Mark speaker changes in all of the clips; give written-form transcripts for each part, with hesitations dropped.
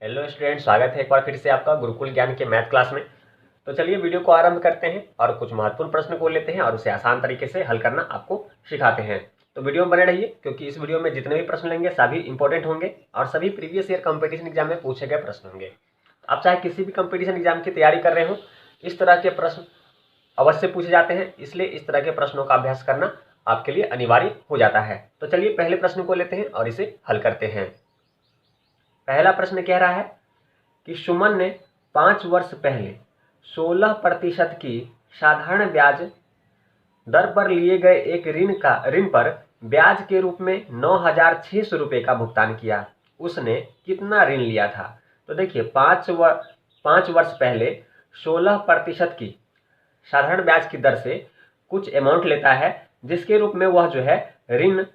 Speaker 1: Hello student, स्वागत है एक बार फिर से आपका गुरुकुल ज्ञान के मैथ क्लास में। तो चलिए वीडियो को आरंभ करते हैं और कुछ महत्वपूर्ण प्रश्न को लेते हैं और उसे आसान तरीके से हल करना आपको सिखाते हैं। तो वीडियो में बने रहिए क्योंकि इस वीडियो में जितने भी प्रश्न लेंगे सभी इंपॉर्टेंट होंगे और सभी प्रीवियस ईयर कंपटीशन एग्जाम में पूछे गए प्रश्न होंगे। आप चाहे किसी भी कंपटीशन एग्जाम की तैयारी कर रहे हो, इस तरह के प्रश्न अवश्य पूछे जाते हैं, इसलिए इस तरह के प्रश्नों का अभ्यास करना आपके लिए अनिवार्य हो जाता है। तो चलिए पहले प्रश्न को लेते हैं और इसे हल करते हैं। पहला प्रश्न कह रहा है कि सुमन ने 5 वर्ष पहले 16% की साधारण ब्याज दर पर लिए गए एक ऋण पर ब्याज के रूप में 9,600 रुपये का भुगतान किया। उसने कितना ऋण लिया था? तो देखिए 5 वर्ष पहले 16% की साधारण ब्याज की दर से कुछ अमाउंट लेता है, जिसके रूप में वह जो है ऋण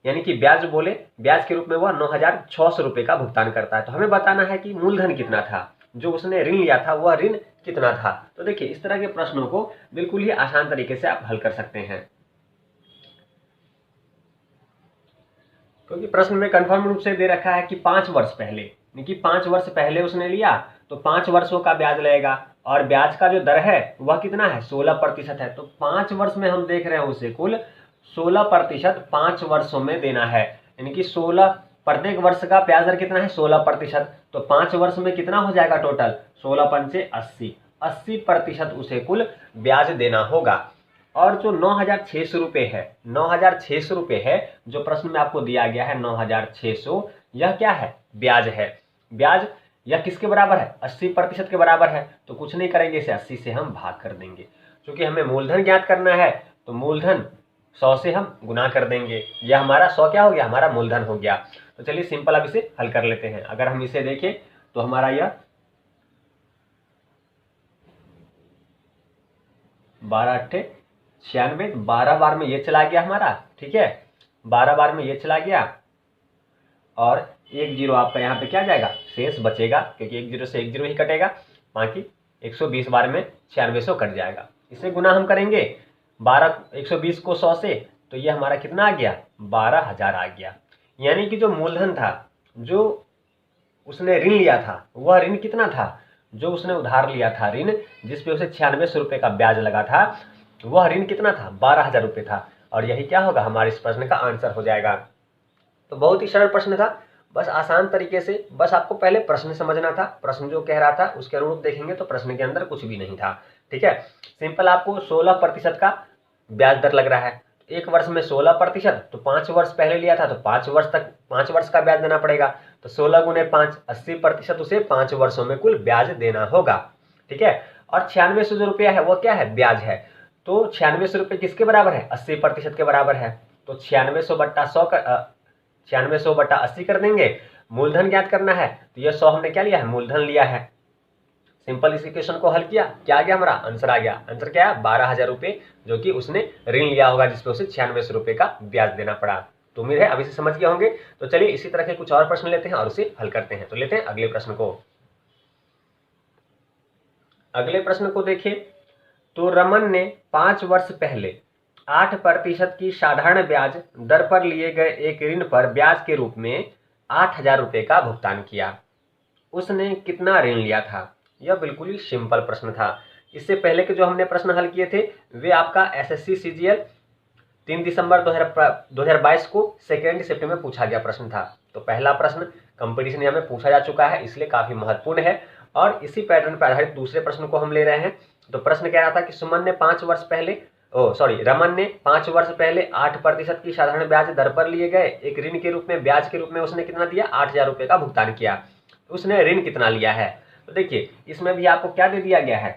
Speaker 1: यानी कि ब्याज बोले, ब्याज के रूप में वह 9,600 रुपये का भुगतान करता है। तो हमें बताना है कि मूलधन कितना था, जो उसने ऋण लिया था वह ऋण कितना था। तो देखिए इस तरह के प्रश्नों को बिल्कुल ही आसान तरीके से आप हल कर सकते हैं, क्योंकि प्रश्न में कन्फर्म रूप से दे रखा है कि 5 वर्ष पहले, यानी कि 5 वर्ष पहले उसने लिया तो 5 वर्षों का ब्याज लगेगा और ब्याज का जो दर है वह कितना है? 16% है। तो 5 वर्ष में हम देख रहे हैं उसे कुल 16% 5 वर्षों में देना है, यानी कि 16 प्रत्येक वर्ष का ब्याज दर कितना है? 16%। तो 5 वर्ष में कितना हो जाएगा टोटल? 16 पंचे 80, 80% उसे कुल ब्याज देना होगा। और जो 9,600 रुपये है, 9,600 रुपये है जो प्रश्न में आपको दिया गया है 9,600, यह क्या है? ब्याज है। ब्याज यह किसके बराबर है? 80% के बराबर है। तो कुछ नहीं करेंगे, इसे 80 से हम भाग कर देंगे। क्योंकि हमें मूलधन ज्ञात करना है तो मूलधन 100 से हम गुना कर देंगे। यह हमारा 100 क्या हो गया? हमारा मूलधन हो गया। तो चलिए सिंपल अब इसे हल कर लेते हैं। अगर हम इसे देखें तो हमारा यह 12 अट्ठे 96, 12 बार में ये चला गया हमारा, ठीक है, 12 बार में ये चला गया और 1 जीरो आपका यहाँ पे क्या जाएगा? शेष बचेगा, क्योंकि 1 जीरो से 1 जीरो ही कटेगा। बाकी 120 बार में 9600 कट जाएगा। इसे गुना हम करेंगे 120 को 100 से, तो ये हमारा कितना आ गया? 12,000 आ गया। यानी कि जो मूलधन था, जो उसने ऋण लिया था, वह ऋण कितना था? जो उसने उधार लिया था ऋण, जिसपे उसे 9600 रुपये का ब्याज लगा था, वह ऋण कितना था? 12,000 रुपये था। और यही क्या होगा? हमारे इस प्रश्न का आंसर हो जाएगा। तो बहुत ही सरल प्रश्न था, बस आसान तरीके से, बस आपको पहले प्रश्न समझना था। प्रश्न जो कह रहा था उसके अनुरूप देखेंगे तो प्रश्न के अंदर कुछ भी नहीं था, ठीक है। सिंपल आपको 16% का ब्याज दर लग रहा है। एक वर्ष में 16%, तो 5 वर्ष पहले लिया था तो 5 वर्ष का ब्याज देना पड़ेगा। तो 16 गुने 5, 80% उसे 5 वर्षों में कुल ब्याज देना होगा, ठीक है। और 9600 जो रुपया है वो क्या है? ब्याज है। तो 9600 रुपये किसके बराबर है? 80% के बराबर है। तो 9600 बट्टा 100 9600 बट्टा 80 कर देंगे। मूलधन ज्ञात करना है तो यह 100 हमने क्या लिया है? मूलधन लिया है। सिंपल इस इक्वेशन को हल किया, क्या आ गया? हमारा आंसर आ गया। आंसर क्या है? 12,000 रुपये, जो कि उसने ऋण लिया होगा, जिसपे उसे 9600 रुपये का ब्याज देना पड़ा। तो उम्मीद है अभी से समझ गए होंगे। तो चलिए इसी तरह के कुछ और प्रश्न लेते हैं और उसे हल करते हैं। तो लेते हैं अगले प्रश्न को। अगले प्रश्न को देखिए तो रमन ने 5 वर्ष पहले 8% की साधारण ब्याज दर पर लिए गए एक ऋण पर ब्याज के रूप में 8,000 रुपये का भुगतान किया। उसने कितना ऋण लिया था? यह बिल्कुल ही सिंपल प्रश्न था। इससे पहले के जो हमने प्रश्न हल किए थे वे आपका एसएससी सीजीएल 3 दिसंबर 2022 को सेकेंड शिफ्ट में पूछा गया प्रश्न था। तो पहला प्रश्न कंपटीशन में पूछा जा चुका है, इसलिए काफी महत्वपूर्ण है। और इसी पैटर्न पर आधारित दूसरे प्रश्न को हम ले रहे हैं। तो प्रश्न कह रहा था कि सुमन ने 5 वर्ष पहले रमन ने 5 वर्ष पहले 8% की साधारण ब्याज दर पर लिए गए एक ऋण के रूप में ब्याज के रूप में उसने कितना दिया? 8,000 रुपये का भुगतान किया। उसने ऋण कितना लिया है? तो देखिए इसमें भी आपको क्या दे दिया गया है?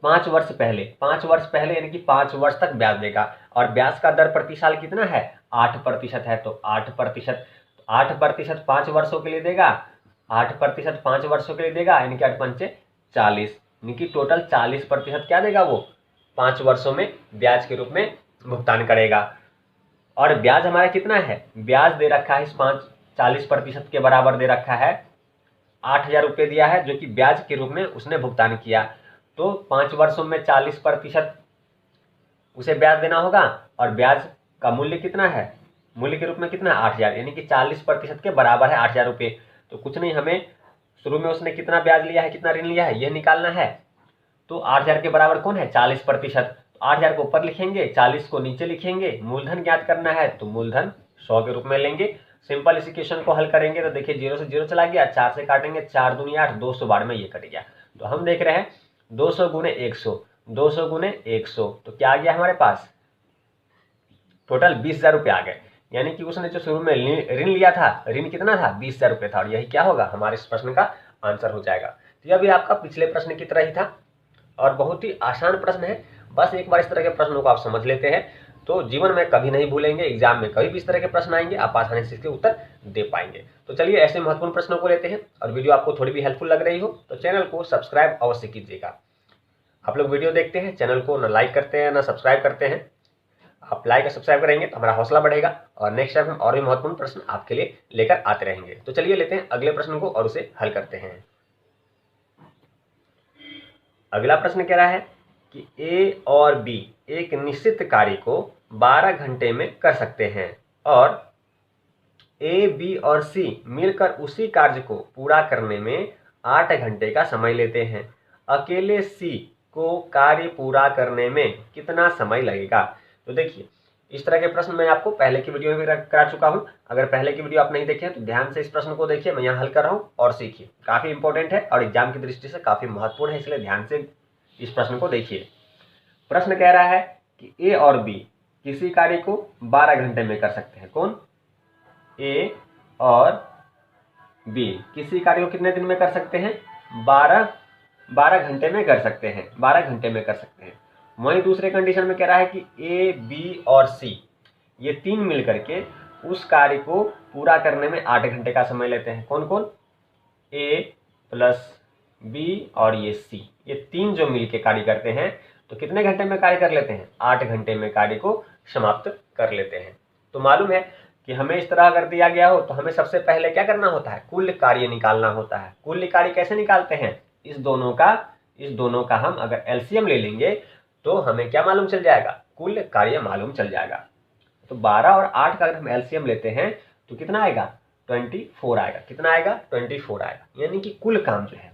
Speaker 1: 5 वर्ष पहले, 5 वर्ष पहले यानी कि 5 वर्ष तक ब्याज देगा। और ब्याज का दर प्रति साल कितना है? 8% है। तो 8% 5 वर्षों के लिए देगा, 8% 5 वर्षों के लिए देगा, यानी कि 8 पंचे 40, यानी कि टोटल 40% क्या देगा? वो 5 वर्षों में ब्याज के रूप में भुगतान करेगा। और ब्याज हमारा कितना है? ब्याज दे रखा है इस 40% के बराबर दे रखा है, 8,000 रुपये दिया है, जो कि ब्याज के रूप में उसने भुगतान किया। तो 5 वर्षों में 40% उसे ब्याज देना होगा। और ब्याज का मूल्य कितना है? मूल्य के रूप में कितना? 8,000, यानी कि 40% के बराबर है 8,000 रुपये। तो कुछ नहीं, हमें शुरू में उसने कितना ब्याज लिया है, कितना ऋण लिया है, यह निकालना है। तो 8,000 के बराबर कौन है, 40%। तो 8,000 को ऊपर लिखेंगे, 40 को नीचे लिखेंगे। मूलधन ज्ञात करना है तो मूलधन 100 के रूप में लेंगे। सिंपल इस इक्वेशन को हल करेंगे तो देखिए 0 से 0 चला गया, 4 से काटेंगे, 4 दूनी 8, 212 में ये कट गया। तो हम देख रहे हैं 200 गुने 100, 200 गुने 100, तो क्या आ गया हमारे पास, टोटल 20,000 रुपये आ गए। यानी कि उसने जो शुरू में ऋण लिया था, ऋण कितना था, 20,000 रुपये था, और यही क्या होगा, हमारे इस प्रश्न का आंसर हो जाएगा। तो यह भी आपका पिछले प्रश्न की तरह ही था और बहुत ही आसान प्रश्न है। बस एक बार इस तरह के प्रश्नों को आप समझ लेते हैं तो जीवन में कभी नहीं भूलेंगे, एग्जाम में कभी भी इस तरह के प्रश्न आएंगे, आप आसानी से इसके उत्तर दे पाएंगे। तो चलिए ऐसे महत्वपूर्ण प्रश्नों को लेते हैं, और वीडियो आपको थोड़ी भी हेल्पफुल लग रही हो तो चैनल को सब्सक्राइब अवश्य कीजिएगा। आप लोग वीडियो देखते हैं, चैनल को न लाइक करते हैं न सब्सक्राइब करते हैं, आप लाइक और सब्सक्राइब करेंगे तो हमारा हौसला बढ़ेगा और नेक्स्ट टाइम हम और भी महत्वपूर्ण प्रश्न आपके लिए लेकर आते रहेंगे। तो चलिए लेते हैं अगले प्रश्न को और उसे हल करते हैं। अगला प्रश्न कह रहा है कि ए और बी एक निश्चित कार्य को 12 घंटे में कर सकते हैं और ए, बी और सी मिलकर उसी कार्य को पूरा करने में 8 घंटे का समय लेते हैं। अकेले सी को कार्य पूरा करने में कितना समय लगेगा। तो देखिए इस तरह के प्रश्न मैं आपको पहले की वीडियो में भी करा चुका हूं। अगर पहले की वीडियो आप नहीं देखे तो ध्यान से इस प्रश्न को देखिए, मैं यहाँ हल कर रहा हूँ और सीखिए। काफी इंपॉर्टेंट है और एग्जाम की दृष्टि से काफी महत्वपूर्ण है, इसलिए ध्यान से इस प्रश्न को देखिए। प्रश्न कह रहा है कि ए और बी किसी कार्य को 12 घंटे में कर सकते हैं। कौन, ए और बी किसी कार्य को कितने दिन में कर सकते हैं, 12 घंटे में कर सकते हैं, 12 घंटे में कर सकते हैं। वहीं दूसरे कंडीशन में कह रहा है कि ए, बी और सी ये तीन मिलकर के उस कार्य को पूरा करने में 8 घंटे का समय लेते हैं। कौन कौन, ए प्लस बी और ये सी, ये तीन जो मिलके कार्य करते हैं तो कितने घंटे में कार्य कर लेते हैं, 8 घंटे में कार्य को समाप्त कर लेते हैं। तो मालूम है कि हमें इस तरह अगर दिया गया हो तो हमें सबसे पहले क्या करना होता है, कुल कार्य निकालना होता है। कुल कार्य कैसे निकालते हैं, इस दोनों का हम अगर एलसीएम ले लेंगे तो हमें क्या मालूम चल जाएगा, कुल कार्य मालूम चल जाएगा। तो 12 और 8 का अगर हम एलसीएम लेते हैं तो कितना आएगा, 24 आएगा। कितना आएगा, 24 आएगा। यानी कि कुल काम जो है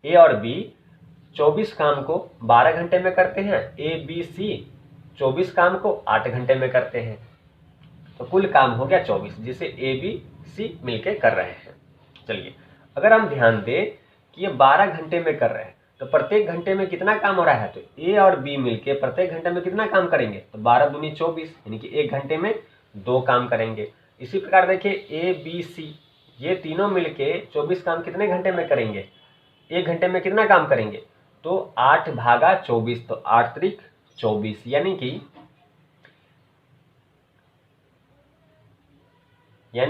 Speaker 1: ए और बी 24 काम को 12 घंटे में करते हैं, ए बी सी 24 काम को 8 घंटे में करते हैं। तो कुल काम हो गया 24, जिसे ए बी सी मिलके कर रहे हैं। चलिए अगर हम ध्यान दें कि ये 12 घंटे में कर रहे हैं तो प्रत्येक घंटे में कितना काम हो रहा है, तो ए और बी मिलके प्रत्येक घंटे में कितना काम करेंगे, तो 12 दूनी 24, यानी कि एक घंटे में 2 काम करेंगे। इसी प्रकार देखिए ए बी सी ये तीनों मिलके 24 काम कितने घंटे में करेंगे, एक घंटे में कितना काम करेंगे, तो 8 भागा 24, तो 8 त्रिक 24, यानी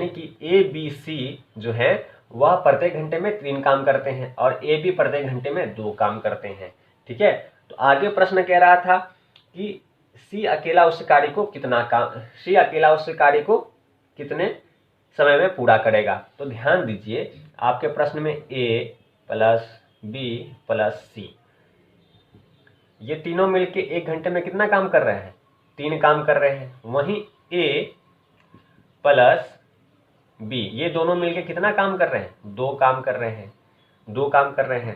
Speaker 1: कि ए बी सी जो है वह प्रत्येक घंटे में 3 काम करते हैं और ए बी प्रत्येक घंटे में 2 काम करते हैं। ठीक है, तो आगे प्रश्न कह रहा था कि सी अकेला उस कार्य को कितने समय में पूरा करेगा। तो ध्यान दीजिए आपके प्रश्न में ए प्लस बी प्लस सी ये तीनों मिलके एक घंटे में कितना काम कर रहे हैं, 3 काम कर रहे हैं। वहीं ए प्लस बी ये दोनों मिलके कितना काम कर रहे हैं, 2 काम कर रहे हैं।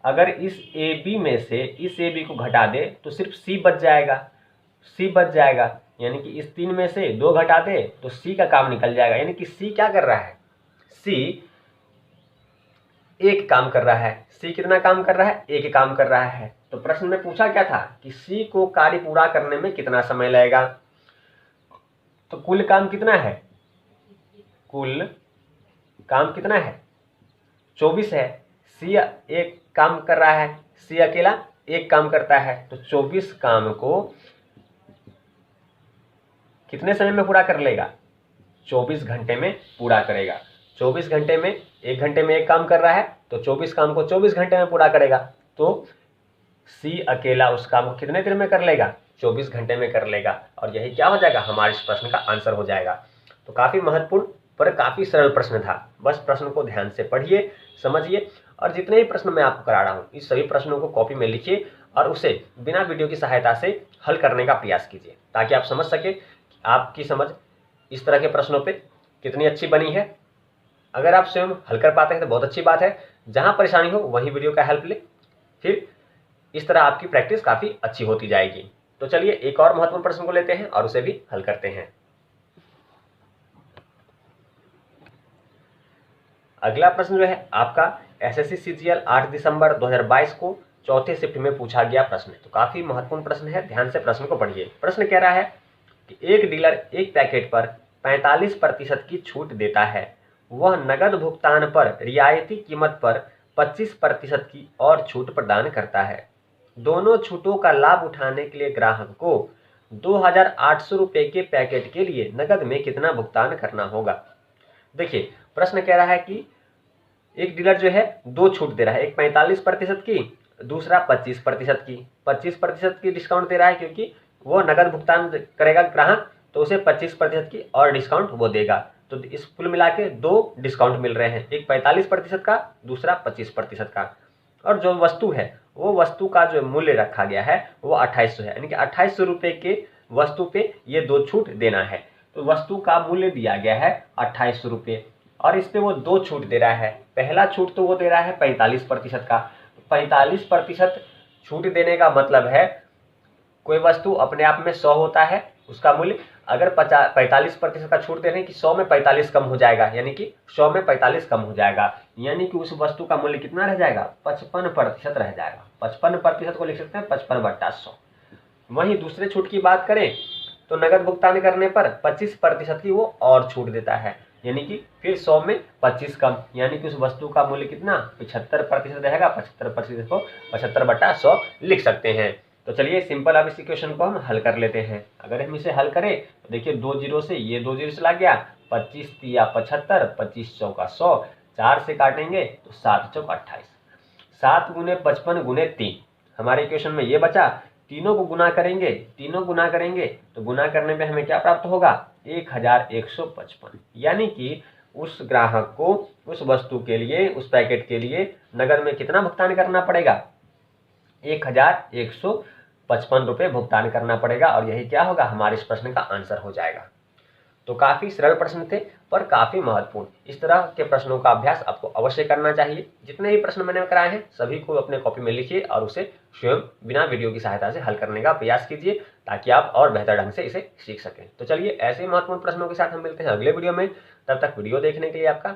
Speaker 1: अगर इस ए बी में से इस ए बी को घटा दे तो सिर्फ सी बच जाएगा, यानी कि इस 3 में से 2 घटा दे तो सी का काम निकल जाएगा। यानी कि सी क्या कर रहा है, सी एक काम कर रहा है। सी कितना काम कर रहा है, एक काम कर रहा है। तो प्रश्न में पूछा क्या था कि सी को कार्य पूरा करने में कितना समय लगेगा। तो कुल काम कितना है, कुल काम कितना है, 24 है। सी एक काम कर रहा है, सी अकेला एक काम करता है, तो 24 काम को कितने समय में पूरा कर लेगा, 24 घंटे में पूरा करेगा। 24 घंटे में, एक घंटे में एक काम कर रहा है तो 24 काम को 24 घंटे में पूरा करेगा। तो सी अकेला उस काम को कितने दिन में कर लेगा, 24 घंटे में कर लेगा। और यही क्या हो जाएगा, हमारे इस प्रश्न का आंसर हो जाएगा। तो काफ़ी महत्वपूर्ण पर काफ़ी सरल प्रश्न था। बस प्रश्न को ध्यान से पढ़िए, समझिए, और जितने भी प्रश्न मैं आपको करा रहा हूँ इस सभी प्रश्नों को कॉपी में लिखिए और उसे बिना वीडियो की सहायता से हल करने का प्रयास कीजिए, ताकि आप समझ सके कि आपकी समझ इस तरह के प्रश्नों पे कितनी अच्छी बनी है अगर आप स्वयं हल कर पाते हैं तो बहुत अच्छी बात है, जहां परेशानी हो वहीं वीडियो का हेल्प ले, फिर इस तरह आपकी प्रैक्टिस काफी अच्छी होती जाएगी। तो चलिए एक और महत्वपूर्ण प्रश्न को लेते हैं और उसे भी हल करते हैं। अगला प्रश्न जो है आपका एसएससी सीजीएल 8 दिसंबर 2022 को चौथे शिफ्ट में पूछा गया प्रश्न है। तो काफी महत्वपूर्ण प्रश्न है, ध्यान से प्रश्न को पढ़िए। प्रश्न कह रहा है कि एक डीलर एक पैकेट पर 45% की छूट देता है, वह नगद भुगतान पर रियायती कीमत पर 25% की और छूट प्रदान करता है। दोनों छूटों का लाभ उठाने के लिए ग्राहक को 2,800 रुपए के पैकेट के लिए नगद में कितना भुगतान करना होगा। देखिए प्रश्न कह रहा है कि एक डीलर जो है दो छूट दे रहा है, एक 45% की, दूसरा 25% की। 25% की डिस्काउंट दे रहा है क्योंकि वो नगद भुगतान करेगा ग्राहक, तो उसे 25% की और डिस्काउंट वो देगा। तो इस कुल मिला के दो डिस्काउंट मिल रहे हैं, एक 45% का, दूसरा 25% का। और जो वस्तु है वो वस्तु का जो मूल्य रखा गया है वो 2800 है, यानी कि 2800 रुपए के वस्तु पे ये दो छूट देना है। तो वस्तु का मूल्य दिया गया है 2800 रुपये और इस पे वो दो छूट दे रहा है। पहला छूट तो वो दे रहा है 45% का। 45% छूट देने का मतलब है कोई वस्तु अपने आप में 100 होता है उसका मूल्य, अगर 45% का छूट दे रहे हैं कि 100 में 45 कम हो जाएगा, यानी कि 100 में 45 कम हो जाएगा, यानी कि उस वस्तु का मूल्य कितना रह जाएगा, 55% रह जाएगा। 55% को लिख सकते हैं 55/100। वहीं दूसरे छूट की बात करें तो नगद भुगतान करने पर 25% की वो और छूट देता है, यानी कि फिर 100 में 25 कम, यानी कि उस वस्तु का मूल्य कितना 75% रहेगा। 75% को 75/100 लिख सकते हैं। तो चलिए सिंपल अब इस इक्वेशन को हम हल कर लेते हैं। अगर हम इसे हल करें तो देखिए 2 जीरो से ये 2 जीरो चला गया, 25 तिया 75, 25 चौका 100, 4 से काटेंगे तो 7 चौका 28, 7 गुने 55 गुने 3, हमारे इक्वेशन में ये बचा। तीनों को गुना करेंगे, तीनों गुना करेंगे तो गुना करने पे हमें क्या प्राप्त होगा, 1155, यानी कि उस ग्राहक को उस वस्तु के लिए, उस पैकेट के लिए नगद में कितना भुगतान करना पड़ेगा, 1155 रुपये भुगतान करना पड़ेगा। और यही क्या होगा, हमारे इस प्रश्न का आंसर हो जाएगा। तो काफी सरल प्रश्न थे पर काफी महत्वपूर्ण। इस तरह के प्रश्नों का अभ्यास आपको अवश्य करना चाहिए। जितने भी प्रश्न मैंने कराए हैं सभी को अपने कॉपी में लिखिए और उसे स्वयं बिना वीडियो की सहायता से हल करने का प्रयास कीजिए, ताकि आप और बेहतर ढंग से इसे सीख सकें। तो चलिए ऐसे महत्वपूर्ण प्रश्नों के साथ हम मिलते हैं अगले वीडियो में। तब तक वीडियो देखने के लिए आपका